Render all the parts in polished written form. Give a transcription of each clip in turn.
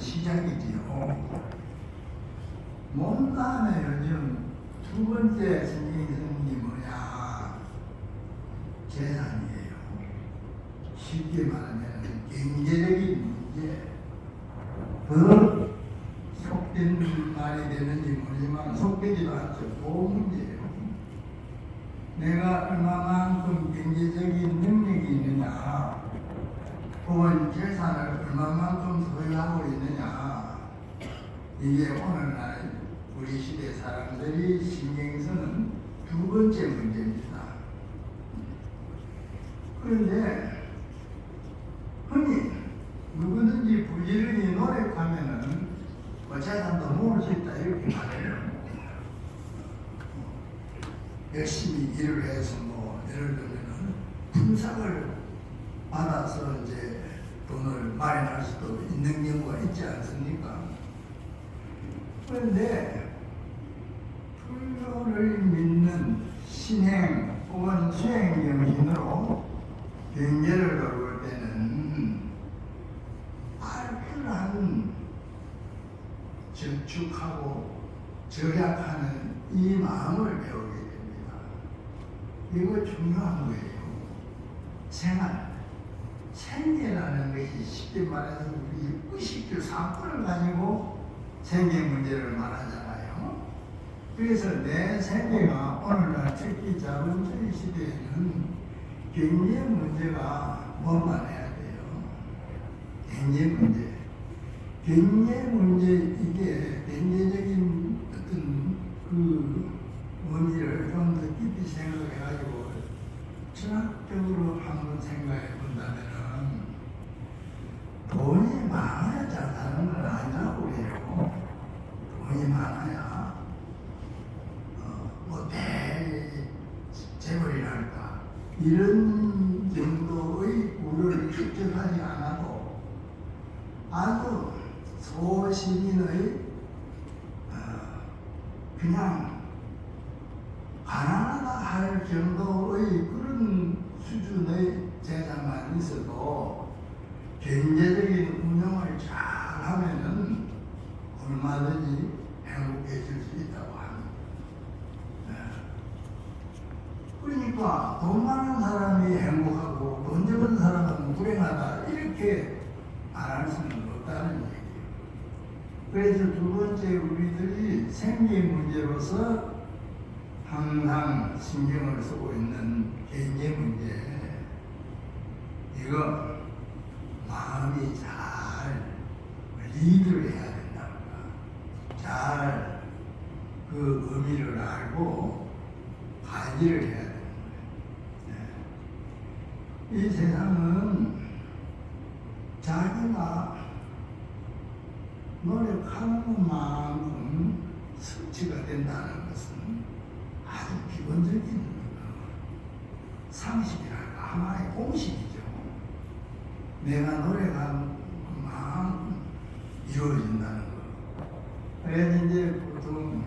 시작이지요. 몸담에 요즘 두 번째 신경성이 뭐냐? 재산이에요. 쉽게 말하면 경제적인 문제. 더 속된 말이 되는지 모르지만 속되지도 않죠. 그 문제예요. 내가 얼마만큼 경제적인 능력이 있느냐, 혹은 재산을 얼마만큼 소유하고 있느냐, 이게 오늘날 우리 시대 사람들이 신경 쓰는 두 번째 문제입니다. 그런데 흔히 누구든지 부지런히 노력하면은 재산도 모을 수 있다 이렇게 말해요. 열심히 일을 해서 예를 들면은 분석을 받아서 이제 돈을 마련할 수도 있는 경우가 있지 않습니까? 그런데 불교를 믿는 신행 혹은 수행 정신으로 경제를 돌볼 때는 알뜰한 저축하고 절약하는 이 마음을 배우게 됩니다. 이거 중요한 거예요. 생계라는 것이 쉽게 말해서 우리 의식주 사건을 가지고 생계 문제를 말하잖아요. 그래서 내 생계가 오늘날 특히 자본주의 시대에는 경제 문제가 뭐만해야 돼요. 경제 문제. 경제 문제, 이게 경제적인 어떤 그 의미를 좀 더 깊이 생각해가지고 철학적으로 한번 생각해 본다면은 돈이 많아야 잘 사는 건 아니라고 그래요. 돈이 많아야 대재벌이랄까 이런 정도의 부를 축적하지 않아도 아주 소시민의 그냥 가난하다 할 정도의 그런 수준의 재산만 있어도 경제적인 운영을 잘 하면은 얼마든지 행복해질 수 있다고 합니다. 그러니까 돈 많은 사람이 행복하고 돈 적은 사람은 불행하다 이렇게 말할 수는 없다는 얘기예요. 그래서 두 번째 우리들이 생계 문제로서 항상 신경을 쓰고 있는 경제 문제, 이거 마음이 잘 리드를 해야 된답니다. 잘 그 의미를 알고 관리를 해야 되는 거예요. 이 세상은 자기가 노력하는 것만큼 성취가 된다는 것은 아주 기본적인 상식이랄까 하나의 공식이죠. 내가 노력한 것만큼 이루어진다는 거. 그래서 이제 보통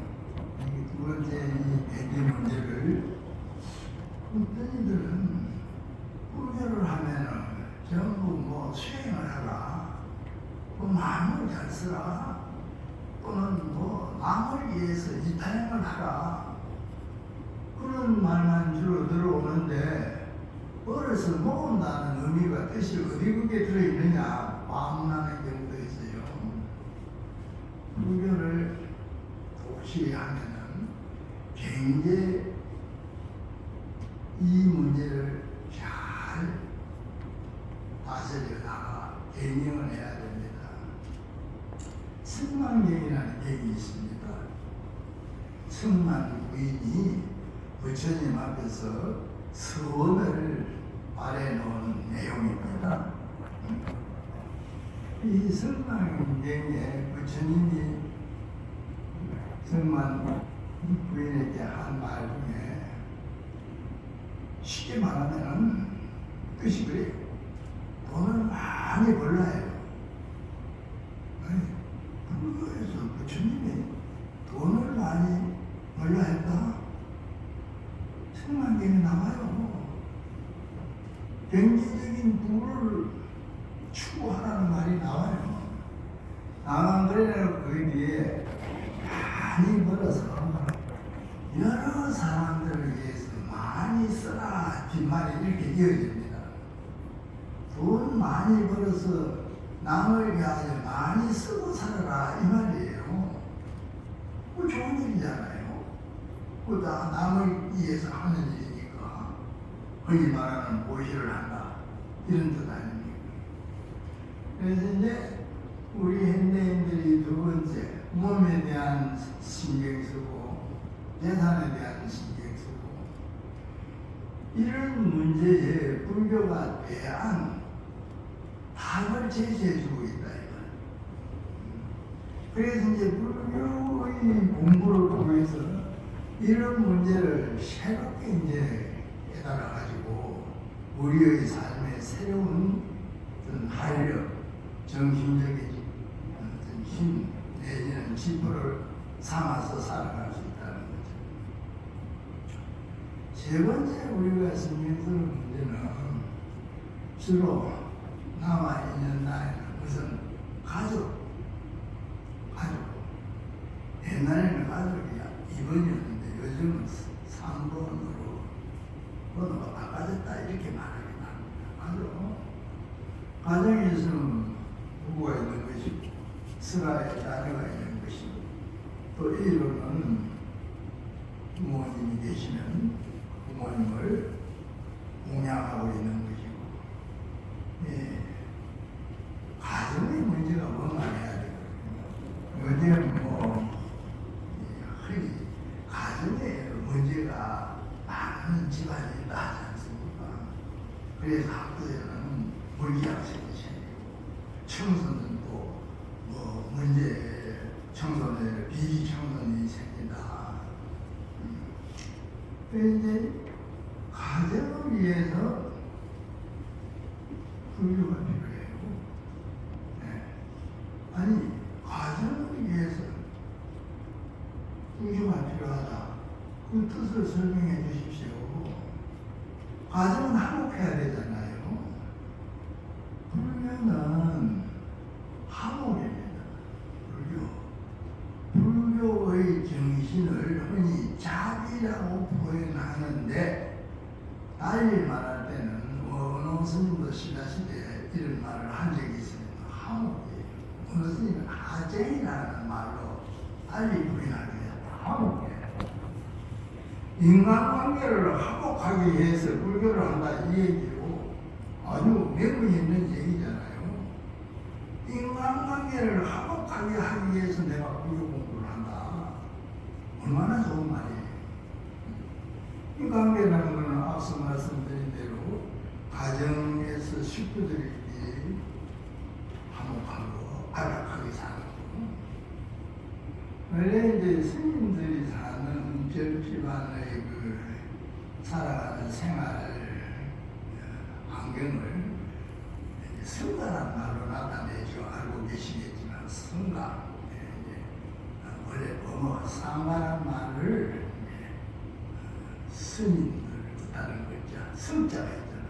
두 번째 이 대기 문제를 어떤 이들은 불교를 하면은 전부 수행을 하라, 마음을 잘 쓰라, 또는 남을 위해서 이타행을 하라, 그런 말만 주로 들어오는데 어려서 모은다는 의미가 뜻이 어디 그게 들어있느냐 반문하는 경우도 있어요. 불교를 독실히 하면은 경제 이 문제를 잘 다스려 나가 경영을 해야 됩니다. 승만경이라는 경이 있습니다. 승만 부인이 부처님 앞에서 서원을 말해놓은 내용입니다. 이 승만경에 부처님이 승만 부인에게 한 말 중에 쉽게 말하면 뜻이 그래요. 돈을 많이 벌어야 해요. 불교에서 부처님이 돈을 많이 벌어야 했다? 승만경이 나와요. 경제적인 부를 추구하라는 말이 나와요. 나만그래는 거기에 많이 벌어서 여러 사람들을 위해서 많이 써라 뒷말이 이렇게 이어집니다. 돈 많이 벌어서 남을 위하여 많이 쓰고 살아라 이 말이에요. 그 좋은 일이잖아요. 그다 남을 위해서 하는 일이니까 흔히 말하는 보시를 한다 이런 뜻 아닙니까? 그래서 이제 우리 현대인들이 두 번째 몸에 대한 신경 쓰고 재산에 대한 신경 쓰고 이런 문제에 불교가 대한 답을 제시해주고 있다 이거. 그래서 이제 불교의 공부를 통해서 이런 문제를 새롭게 이제 깨달아가지고 우리의 삶에 새로운 어떤 활력, 정신적인 어떤 힘 내지는 지표를 삼아서 살아갈 수 있다는 거죠. 세 번째 우리가 신경 쓰는 문제는 주로 남아있는 나이는 우선 가족. 옛날에는 가족이 2번이었는데 요즘은 3번으로 번호가 바꿔졌다 이렇게 말하긴 합니다. 가정에서는 부부가 있는 것이고 스가에 자녀가 있는 것이고 또 이로는 부모님이 계시면 부모님을 공양하고 있는 것이고 예. 가정의 문제가 뭔가해야 되거든요. 요즘 흔히 가정의 문제가 많은 집안이 있다 하지 않습니까? 그래서 학교에는 물리학생이 생기고 청소는 또 문제 청소년 비리 청소년이 생긴다. 그런데 가정을 위해서 불교가 필요해요. 네. 아니 가정을 위해서 불교가 필요하다. 그 뜻을 설명해 주십시오. 가정은 화목해야 되잖아요. 불교는 화목입니다. 불교의 정신을 흔히 자비라고 표현하는데 달리 말할 때는 어느 스님도 신라시대에 이런 말을 한 적이 있습니다. 화목이에요. 어느 스님은 하쟁이라는 말로 달리 표현하게 화목이에요. 인간관계를 화목하기 위해서 불교를 한다 이 얘기고 아주 매우 있는 얘기잖아요. 인간관계를 화목하게 하기 위해서 내가 불교 공부를 한다. 얼마나 좋은 말이에요. 인간관계라는 것은 앞서 말씀드린 대로 가정에서 식구들끼리 화목하고 아락하게 사는 거. 원래 이제 스님들이 사는 별집안의 그 살아가는 생활 환경을 성가란 말로 나타내죠. 알고 계시겠지만 성가. 원래 상가란 말을 스님들 뜻하는 거죠. 성자가 있잖아.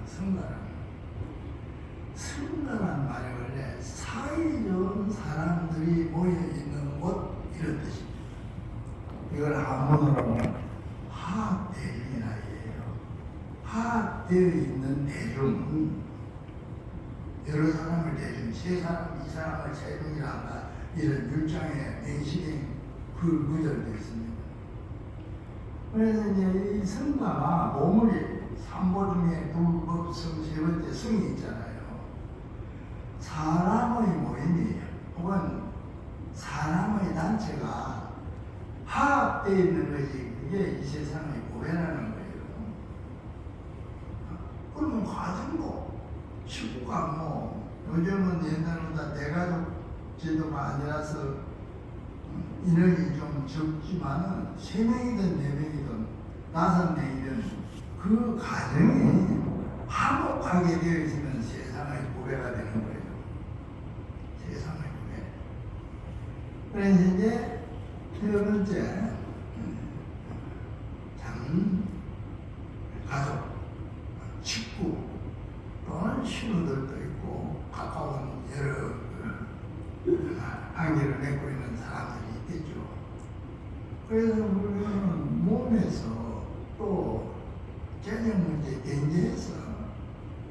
성가란 말이 원래 사이좋은 사람들이 모여있는 곳 이런 뜻입니다. 이걸 한문으로 화합대중이라 해요. 화합되어 있는 대중은 여러 사람을 대중, 세 사람, 이 사람을 세중이라 한다. 이런 율장의 맹식의 그 구절도 있습니다. 그래서 이제 이 성가가 보물이 삼보 중에 불법성 세 번째 성이 있잖아요. 사람의 모임이 혹은 사람의 단체가 화합되어 있는 것이 그게 이 세상의 고해라는 거예요. 그러면 가정도 식구가 요즘은 옛날보다 대가족 제도가 아니라서 인원이 좀 적지만은 3명이든 4명이든 5명이든 그 가정이 화목하게 되어 있으면 세상의 고해가 되는 거예요. 세상의 고해. 그래서 이제 세 번째 가족, 식구 또는 신우들도 있고 가까운 여러 관계를 맺고 있는 사람들이 있겠죠. 그래서 우리는 몸에서 또 재정 문제, 경제에서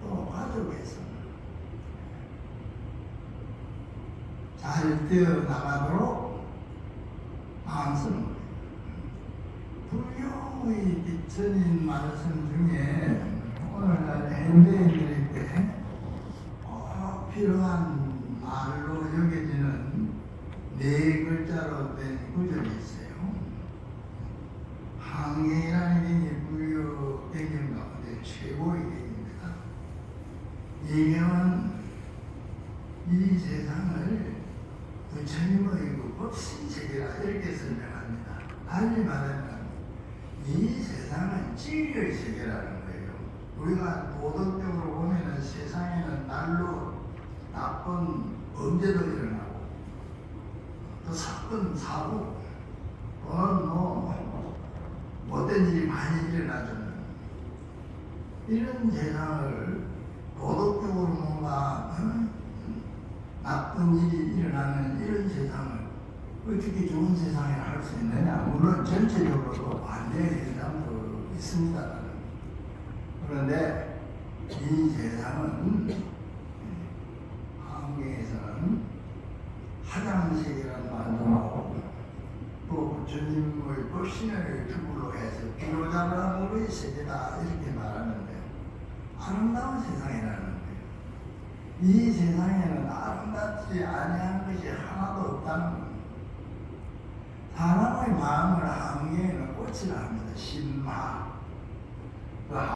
또 가족에서 잘 되어 나가도록 마음쓰는 거예요. 불교의 비천인 말씀 중에 오늘날 현대인들에게 필요한 말로 여겨지는 네 글자로 된 구절이 있어요. 항해라는 게 불교 경전 가운데 최고의 경전입니다. 이 경은 이 세상을 부처님의 그 법신 세계라 이렇게 설명합니다. 달리 말하면 이 세상은 진리의 세계라는 거예요. 우리가 도덕적으로 보면은 세상에는 날로 나쁜 범죄도 일어나고 또 사건, 사고 또는 못된 일이 많이 일어나죠. 이런 세상을 도덕적으로 뭔가 나쁜 일이 일어나는 이런 세상을 어떻게 좋은 세상에 할 수 있느냐. 물론 전체적으로도 반대의 현상도 있습니다. 그런데 이 세상은 한국에서는 화장색이라는 말도 나오고 또 부처님의 법신을 주불로 해서 비로자라의 세계다 이렇게 말하는데 아름다운 세상이라는 거예요. 이 세상에는 아름답지 아니한 것이 하나도 없다는 겁니다. 사람의 마음을 한계에는 꽃이라 합니다. 신마.